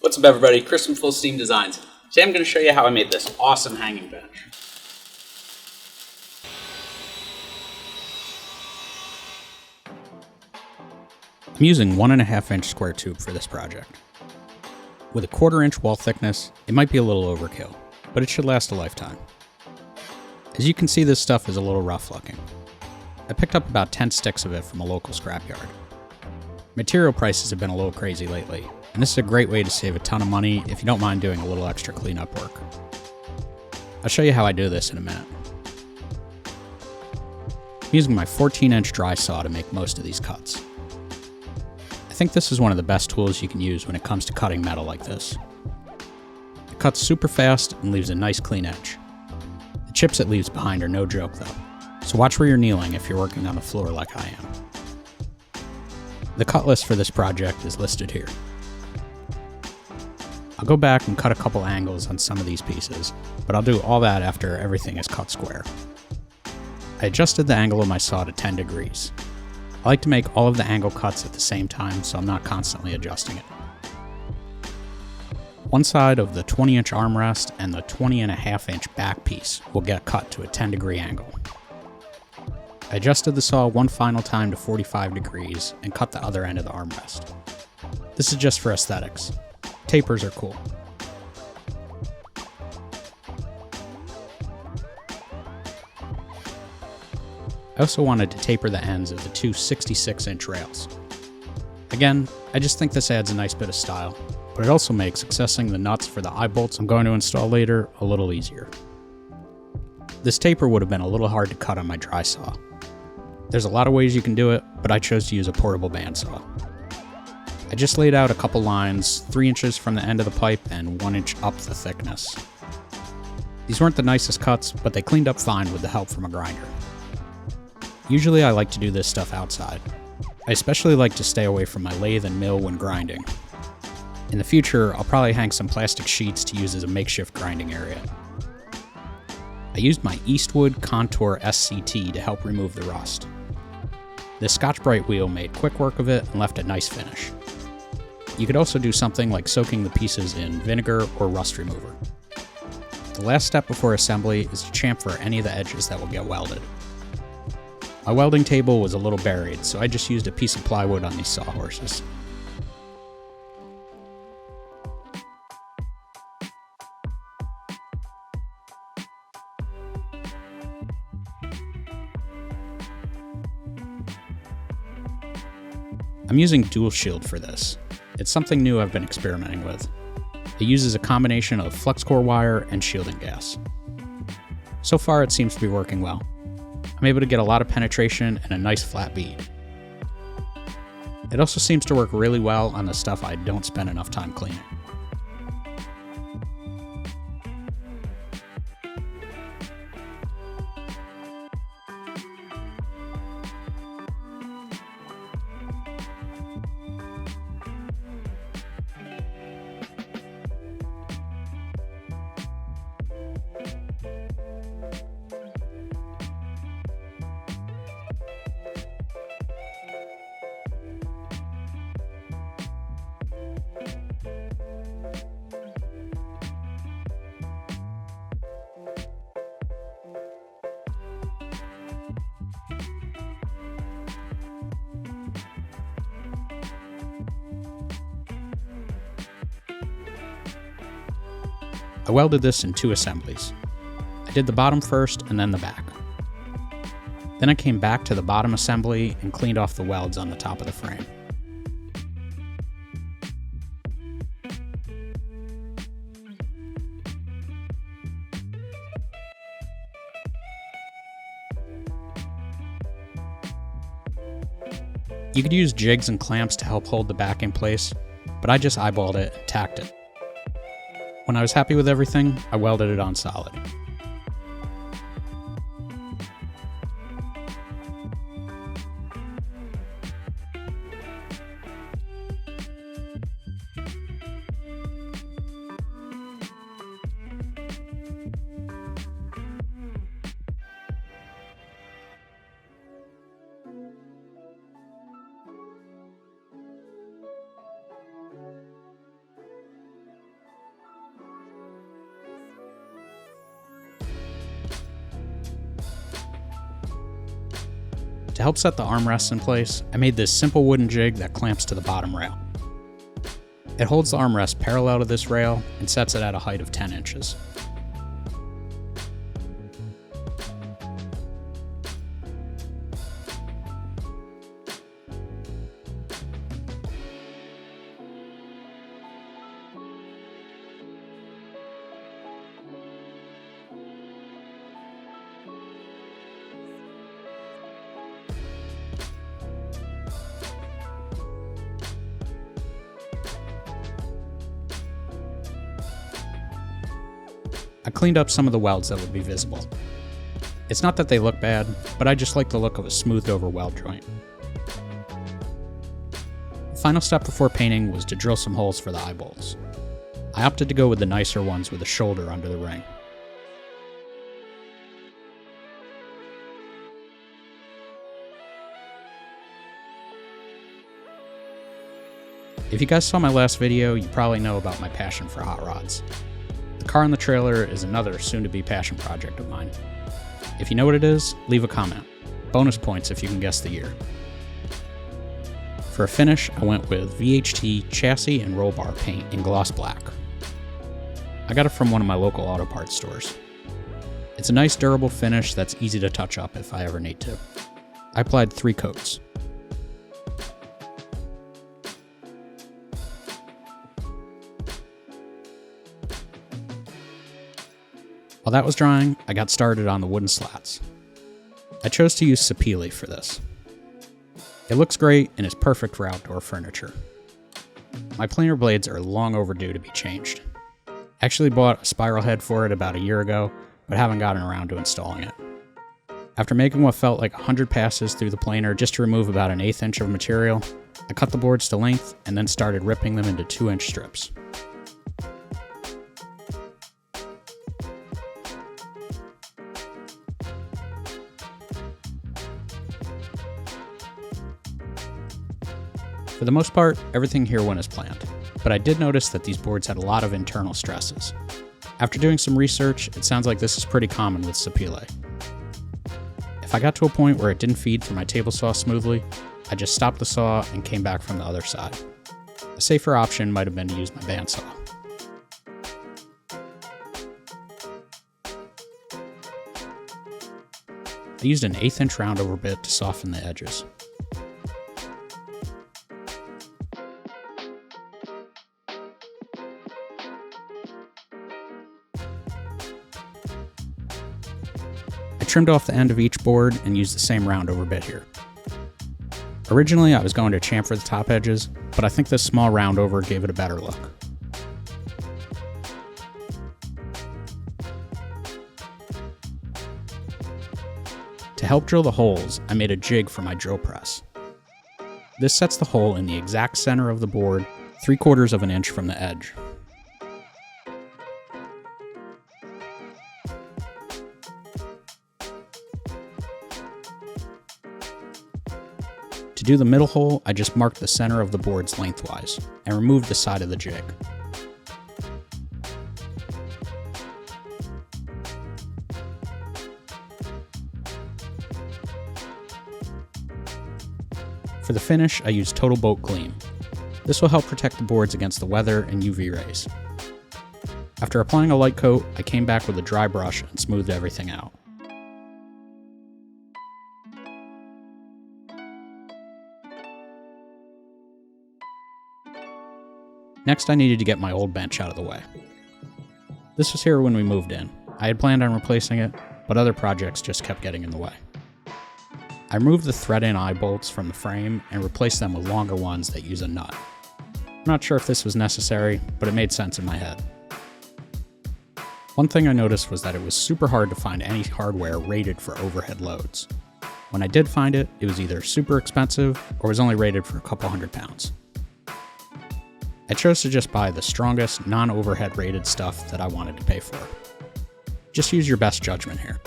What's up everybody, Chris from Full Steam Designs. Today I'm going to show you how I made this awesome hanging bench. I'm using 1.5 inch square tube for this project. With a 1/4 inch wall thickness, it might be a little overkill, but it should last a lifetime. As you can see, this stuff is a little rough looking. I picked up about 10 sticks of it from a local scrapyard. Material prices have been a little crazy lately, and this is a great way to save a ton of money if you don't mind doing a little extra cleanup work. I'll show you how I do this in a minute. I'm using my 14-inch dry saw to make most of these cuts. I think this is one of the best tools you can use when it comes to cutting metal like this. It cuts super fast and leaves a nice clean edge. The chips it leaves behind are no joke though, so watch where you're kneeling if you're working on the floor like I am. The cut list for this project is listed here. I'll go back and cut a couple angles on some of these pieces, but I'll do all that after everything is cut square. I adjusted the angle of my saw to 10 degrees. I like to make all of the angle cuts at the same time so I'm not constantly adjusting it. One side of the 20-inch armrest and the 20.5-inch back piece will get cut to a 10-degree angle. I adjusted the saw one final time to 45 degrees and cut the other end of the armrest. This is just for aesthetics. Tapers are cool. I also wanted to taper the ends of the two 66-inch rails. Again, I just think this adds a nice bit of style, but it also makes accessing the nuts for the eye bolts I'm going to install later a little easier. This taper would have been a little hard to cut on my dry saw. There's a lot of ways you can do it, but I chose to use a portable bandsaw. I just laid out a couple lines, 3 inches from the end of the pipe and 1 inch up the thickness. These weren't the nicest cuts, but they cleaned up fine with the help from a grinder. Usually I like to do this stuff outside. I especially like to stay away from my lathe and mill when grinding. In the future, I'll probably hang some plastic sheets to use as a makeshift grinding area. I used my Eastwood Contour SCT to help remove the rust. This Scotch-Brite wheel made quick work of it and left a nice finish. You could also do something like soaking the pieces in vinegar or rust remover. The last step before assembly is to chamfer any of the edges that will get welded. My welding table was a little buried, so I just used a piece of plywood on these sawhorses. I'm using Dual Shield for this. It's something new I've been experimenting with. It uses a combination of flux core wire and shielding gas. So far it seems to be working well. I'm able to get a lot of penetration and a nice flat bead. It also seems to work really well on the stuff I don't spend enough time cleaning. I welded this in 2 assemblies. I did the bottom first and then the back. Then I came back to the bottom assembly and cleaned off the welds on the top of the frame. You could use jigs and clamps to help hold the back in place, but I just eyeballed it and tacked it. When I was happy with everything, I welded it on solid. To help set the armrests in place, I made this simple wooden jig that clamps to the bottom rail. It holds the armrest parallel to this rail and sets it at a height of 10 inches. I cleaned up some of the welds that would be visible. It's not that they look bad, but I just like the look of a smoothed over weld joint. The final step before painting was to drill some holes for the eye bolts. I opted to go with the nicer ones with a shoulder under the ring. If you guys saw my last video, you probably know about my passion for hot rods. The car in the trailer is another soon-to-be passion project of mine. If you know what it is, leave a comment. Bonus points if you can guess the year. For a finish, I went with VHT chassis and roll bar paint in gloss black. I got it from one of my local auto parts stores. It's a nice durable finish that's easy to touch up if I ever need to. I applied 3 coats. While that was drying, I got started on the wooden slats. I chose to use sapele for this. It looks great and is perfect for outdoor furniture. My planer blades are long overdue to be changed. I actually bought a spiral head for it about a year ago, but haven't gotten around to installing it. After making what felt like 100 passes through the planer just to remove about an 1/8 inch of material, I cut the boards to length and then started ripping them into 2-inch strips. For the most part, everything here went as planned, but I did notice that these boards had a lot of internal stresses. After doing some research, it sounds like this is pretty common with sapele. If I got to a point where it didn't feed through my table saw smoothly, I just stopped the saw and came back from the other side. A safer option might have been to use my bandsaw. I used an 1/8 inch roundover bit to soften the edges. I trimmed off the end of each board and used the same roundover bit here. Originally I was going to chamfer the top edges, but I think this small roundover gave it a better look. To help drill the holes, I made a jig for my drill press. This sets the hole in the exact center of the board, 3/4 of an inch from the edge. To do the middle hole, I just marked the center of the boards lengthwise and removed the side of the jig. For the finish, I used Total Boat Gleam. This will help protect the boards against the weather and UV rays. After applying a light coat, I came back with a dry brush and smoothed everything out. Next, I needed to get my old bench out of the way. This was here when we moved in. I had planned on replacing it, but other projects just kept getting in the way. I removed the thread-in eye bolts from the frame and replaced them with longer ones that use a nut. I'm not sure if this was necessary, but it made sense in my head. One thing I noticed was that it was super hard to find any hardware rated for overhead loads. When I did find it, it was either super expensive or was only rated for a couple £100. I chose to just buy the strongest, non-overhead rated stuff that I wanted to pay for. Just use your best judgment here.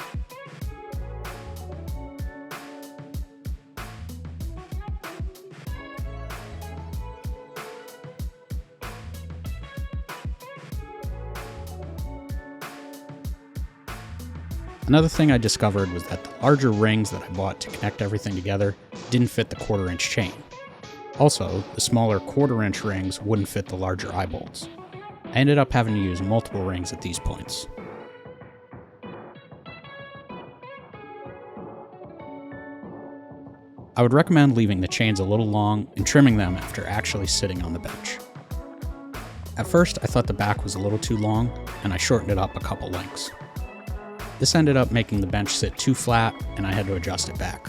Another thing I discovered was that the larger rings that I bought to connect everything together didn't fit the 1/4 inch chain. Also, the smaller 1/4 inch rings wouldn't fit the larger eye bolts. I ended up having to use multiple rings at these points. I would recommend leaving the chains a little long and trimming them after actually sitting on the bench. At first, I thought the back was a little too long, and I shortened it up a couple lengths. This ended up making the bench sit too flat, and I had to adjust it back.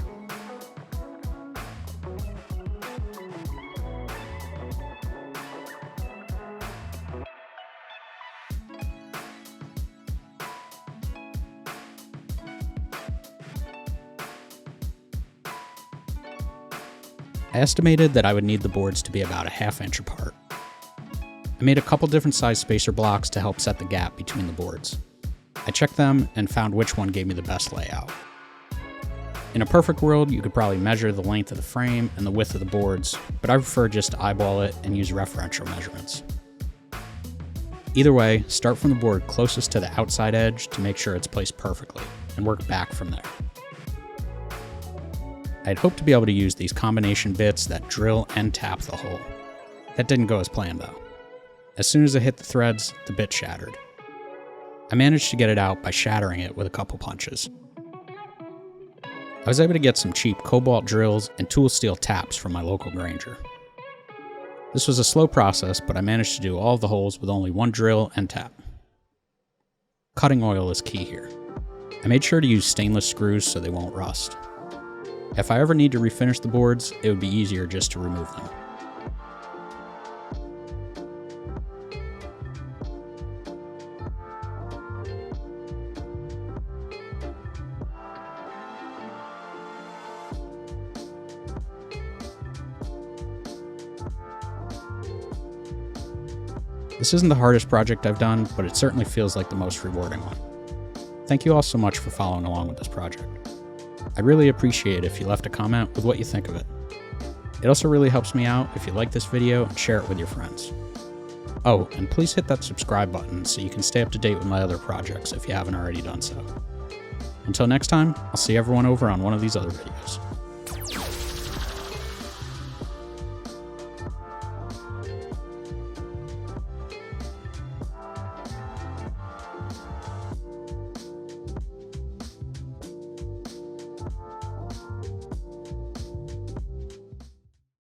I estimated that I would need the boards to be about a 1/2 inch apart. I made a couple different size spacer blocks to help set the gap between the boards. I checked them and found which one gave me the best layout. In a perfect world, you could probably measure the length of the frame and the width of the boards, but I prefer just to eyeball it and use referential measurements. Either way, start from the board closest to the outside edge to make sure it's placed perfectly, and work back from there. I'd hoped to be able to use these combination bits that drill and tap the hole. That didn't go as planned though. As soon as I hit the threads, the bit shattered. I managed to get it out by shattering it with a couple punches. I was able to get some cheap cobalt drills and tool steel taps from my local Granger. This was a slow process, but I managed to do all of the holes with only one drill and tap. Cutting oil is key here. I made sure to use stainless screws so they won't rust. If I ever need to refinish the boards, it would be easier just to remove them. This isn't the hardest project I've done, but it certainly feels like the most rewarding one. Thank you all so much for following along with this project. I'd really appreciate it if you left a comment with what you think of it. It also really helps me out if you like this video and share it with your friends. Oh, and please hit that subscribe button so you can stay up to date with my other projects if you haven't already done so. Until next time, I'll see everyone over on one of these other videos.